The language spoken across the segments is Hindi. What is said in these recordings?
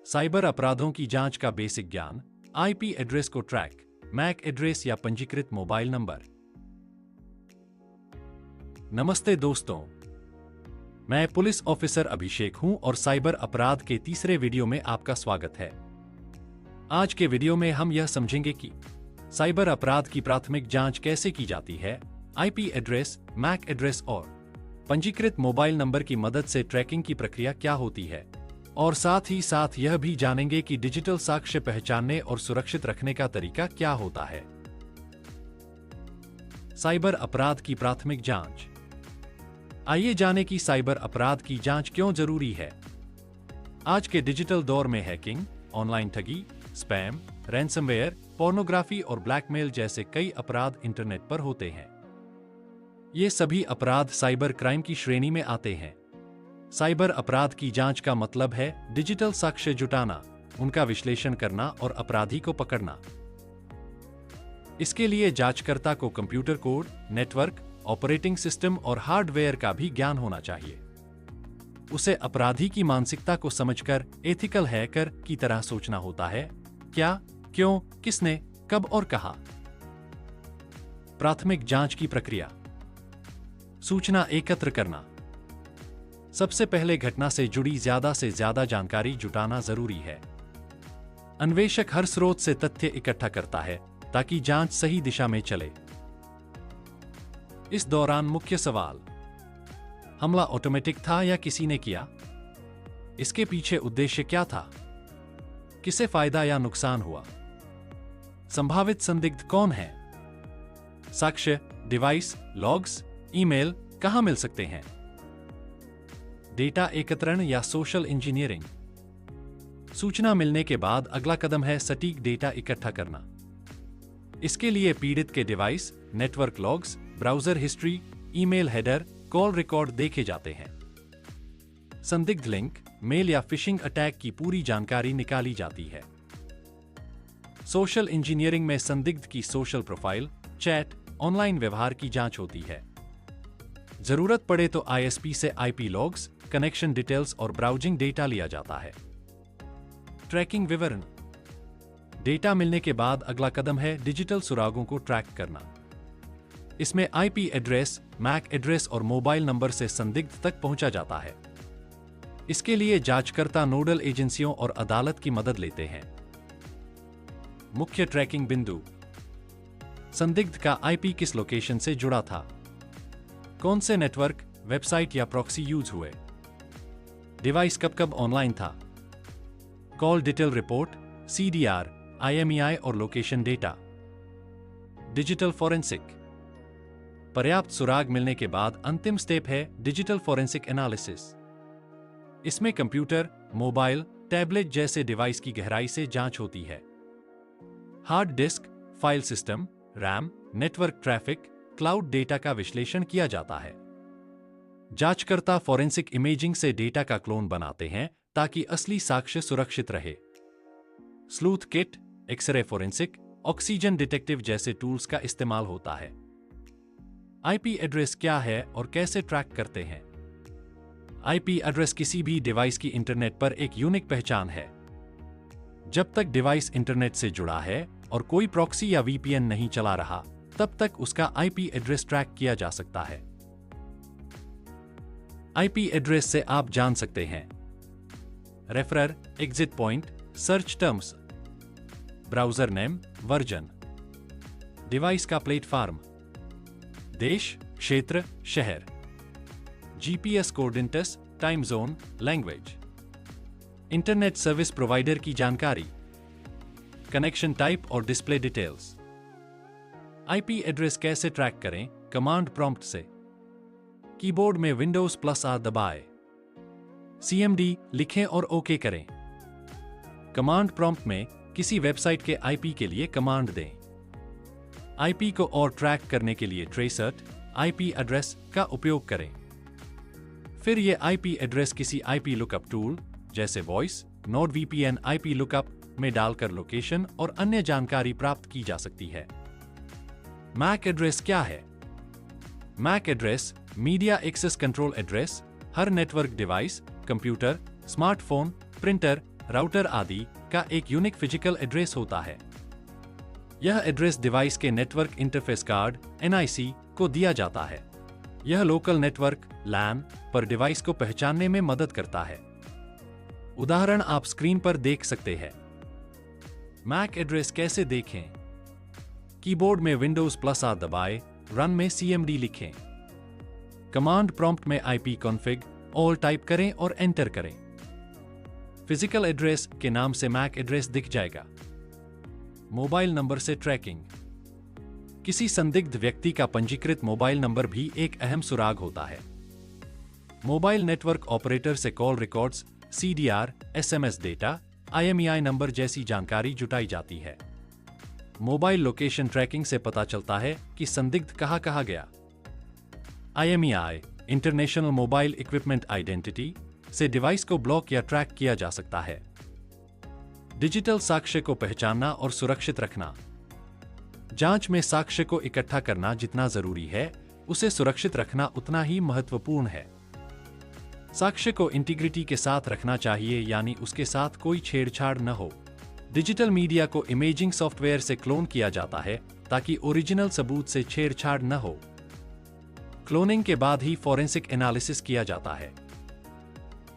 साइबर अपराधों की जांच का बेसिक ज्ञान, आईपी एड्रेस को ट्रैक, मैक एड्रेस या पंजीकृत मोबाइल नंबर। नमस्ते दोस्तों, मैं पुलिस ऑफिसर अभिषेक हूं और साइबर अपराध के तीसरे वीडियो में आपका स्वागत है। आज के वीडियो में हम यह समझेंगे कि साइबर अपराध की प्राथमिक जांच कैसे की जाती है, आईपी एड्रेस, मैक एड्रेस और पंजीकृत मोबाइल नंबर की मदद से ट्रैकिंग की प्रक्रिया क्या होती है, और साथ ही साथ यह भी जानेंगे कि डिजिटल साक्ष्य पहचानने और सुरक्षित रखने का तरीका क्या होता है। साइबर अपराध की प्राथमिक जांच। आइए जानें कि साइबर अपराध की जांच क्यों जरूरी है। आज के डिजिटल दौर में हैकिंग, ऑनलाइन ठगी, स्पैम, रैंसमवेयर, पोर्नोग्राफी और ब्लैकमेल जैसे कई अपराध इंटरनेट पर होते हैं। ये सभी अपराध साइबर क्राइम की श्रेणी में आते हैं। साइबर अपराध की जांच का मतलब है डिजिटल साक्ष्य जुटाना, उनका विश्लेषण करना और अपराधी को पकड़ना। इसके लिए जांचकर्ता को computer code, network, operating system और हार्डवेयर का भी ज्ञान होना चाहिए। उसे अपराधी की मानसिकता को समझकर एथिकल हैकर की तरह सोचना होता है। क्या, क्यों, किसने, कब और कहां। प्राथमिक जांच की प्रक्रिया। सूचना एकत्र करना। सबसे पहले घटना से जुड़ी ज्यादा से ज्यादा जानकारी जुटाना जरूरी है। अन्वेषक हर स्रोत से तथ्य इकट्ठा करता है ताकि जांच सही दिशा में चले। इस दौरान मुख्य सवाल: हमला ऑटोमेटिक था या किसी ने किया? इसके पीछे उद्देश्य क्या था? किसे फायदा या नुकसान हुआ? संभावित संदिग्ध कौन है? साक्ष्य, डिवाइस, लॉग्स, ईमेल कहां मिल सकते हैं? डेटा एकत्रण या सोशल इंजीनियरिंग। सूचना मिलने के बाद अगला कदम है सटीक डेटा इकट्ठा करना। इसके लिए पीड़ित के device, network logs, browser history, email header, call record देखे जाते हैं। संदिग्ध लिंक, मेल या फिशिंग अटैक की पूरी जानकारी निकाली जाती है। सोशल इंजीनियरिंग में संदिग्ध की सोशल प्रोफाइल, चैट, ऑनलाइन व्यवहार की जांच होती है। जरूरत पड़े तो आईएसपी से आईपी लॉग्स, कनेक्शन डिटेल्स और ब्राउजिंग डेटा लिया जाता है। ट्रैकिंग विवरण। डेटा मिलने के बाद अगला कदम है डिजिटल सुरागों को ट्रैक करना। इसमें आईपी एड्रेस, मैक एड्रेस और मोबाइल नंबर से संदिग्ध तक पहुंचा जाता है। इसके लिए जांचकर्ता नोडल एजेंसियों और अदालत की मदद लेते हैं। मुख्य ट्रैकिंग बिंदु। संदिग्ध का आईपी किस लोकेशन से जुड़ा था? कौन से नेटवर्क, वेबसाइट या प्रॉक्सी यूज हुए? डिवाइस कब कब ऑनलाइन था? Call detail report, CDR, IMEI और लोकेशन डेटा। Digital forensic. पर्याप्त सुराग मिलने के बाद अंतिम स्टेप है डिजिटल फॉरेंसिक एनालिसिस। इसमें कंप्यूटर, मोबाइल, टैबलेट जैसे डिवाइस की गहराई से जांच होती है। Hard disk, file system, RAM, network traffic, cloud data का विश्लेषण किया जाता है। जांचकर्ता फॉरेंसिक इमेजिंग से डेटा का क्लोन बनाते हैं ताकि असली साक्ष्य सुरक्षित रहे। Sleuth kit, X ray forensic, oxygen detective जैसे टूल्स का इस्तेमाल होता है। आईपी एड्रेस क्या है और कैसे ट्रैक करते हैं? आईपी एड्रेस किसी भी डिवाइस की इंटरनेट पर एक यूनिक पहचान है। जब तक डिवाइस इंटरनेट से जुड़ा है और कोई प्रॉक्सी या वीपीएन नहीं चला रहा, तब तक उसका आईपी एड्रेस ट्रैक किया जा सकता है। आईपी एड्रेस से आप जान सकते हैं referrer, exit point, search terms, browser name, version, device का प्लेटफॉर्म, देश, क्षेत्र, शहर, GPS coordinates, time zone, language, internet service provider की जानकारी, कनेक्शन टाइप और डिस्प्ले डिटेल्स। आईपी एड्रेस कैसे ट्रैक करें? कमांड प्रॉम्प्ट से। कीबोर्ड में विंडोज +R दबाएं। सीएमडी लिखें और ओके करें। कमांड प्रॉम्प्ट में किसी वेबसाइट के आईपी के लिए कमांड दें। आईपी को और ट्रैक करने के लिए ट्रेसर्ट, आईपी एड्रेस का उपयोग करें। फिर ये आईपी एड्रेस किसी आईपी लुकअप टूल जैसे वॉइस, नोडवीपीएन आईपी लुकअप में डालकर लोकेशन और अन्य जानकारी प्राप्त की जा सकती है। मैक एड्रेस क्या है? MAC address media access control address हर network device, computer, smartphone, printer, router आदि का एक यूनिक फिजिकल एड्रेस होता है। यह एड्रेस डिवाइस के नेटवर्क इंटरफेस कार्ड (NIC) को दिया जाता है। यह लोकल नेटवर्क (LAN) पर डिवाइस को पहचानने में मदद करता है। उदाहरण आप स्क्रीन पर देख सकते हैं। मैक एड्रेस कैसे देखें? कीबोर्ड में Windows+R दबाएं, रन में CMD लिखें। कमांड प्रॉम्प्ट में ipconfig all टाइप करें और एंटर करें। फिजिकल एड्रेस के नाम से मैक एड्रेस दिख जाएगा। मोबाइल नंबर से ट्रैकिंग। किसी संदिग्ध व्यक्ति का पंजीकृत मोबाइल नंबर भी एक अहम सुराग होता है। मोबाइल नेटवर्क ऑपरेटर से call records, CDR, SMS data, IMEI number जैसी जानकारी जुटाई जाती है। मोबाइल लोकेशन ट्रैकिंग से पता चलता है कि संदिग्ध कहाँ गया। IMEI, international mobile equipment identity, से डिवाइस को ब्लॉक या ट्रैक किया जा सकता है। डिजिटल साक्ष्य को पहचानना और सुरक्षित रखना। जांच में साक्ष्य को इकट्ठा करना जितना जरूरी है, उसे सुरक्षित रखना उतना ही महत्वपूर्ण है। साक्ष्य को इंटीग्रिटी के साथ रखना चाहिए, यानी उसके साथ कोई छेड़छाड़ न हो। डिजिटल मीडिया को इमेजिंग सॉफ्टवेयर से क्लोन किया जाता है ताकि ओरिजिनल सबूत से छेड़छाड़ न हो। क्लोनिंग के बाद ही फॉरेंसिक एनालिसिस किया जाता है।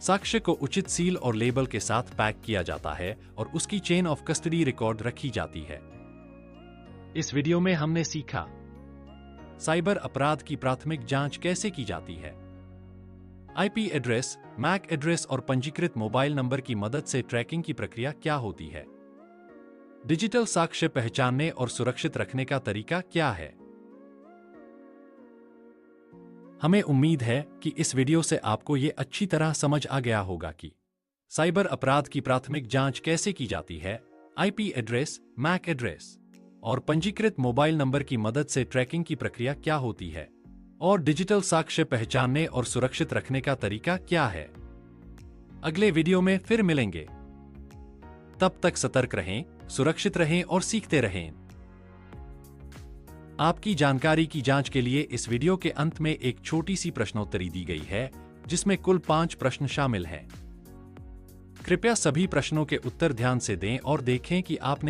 साक्ष्य को उचित सील और लेबल के साथ पैक किया जाता है और उसकी चेन ऑफ कस्टडी रिकॉर्ड रखी जाती है। इस वीडियो में हमने सीखा साइबर अपराध की प्राथमिक जांच कैसे की जाती है, IP एड्रेस, मैक एड्रेस और पंजीकृत मोबाइल नंबर की मदद से ट्रैकिंग की प्रक्रिया क्या होती है, डिजिटल साक्ष्य पहचानने और सुरक्षित रखने का तरीका क्या है। हमें उम्मीद है कि इस वीडियो से आपको ये अच्छी तरह समझ आ गया होगा कि साइबर अपराध की प्राथमिक जांच कैसे की जाती है, IP एड्रेस, मैक एड्रेस और पंजीकृत मोबाइल नंबर की मदद से ट्रैकिंग की प्रक्रिया क्या होती है और डिजिटल साक्ष्य पहचानने और सुरक्षित रखने का तरीका क्या है। अगले वीडियो में फिर मिलेंगे। तब तक सतर्क रहें, सुरक्षित रहें और सीखते रहें। आपकी जानकारी की जांच के लिए इस वीडियो के अंत में एक छोटी सी प्रश्नोत्तरी दी गई है, जिसमें कुल 5 प्रश्न शामिल हैं। कृपया सभी प्रश्नों के उत्तर ध्यान से दें और देखें कि आपने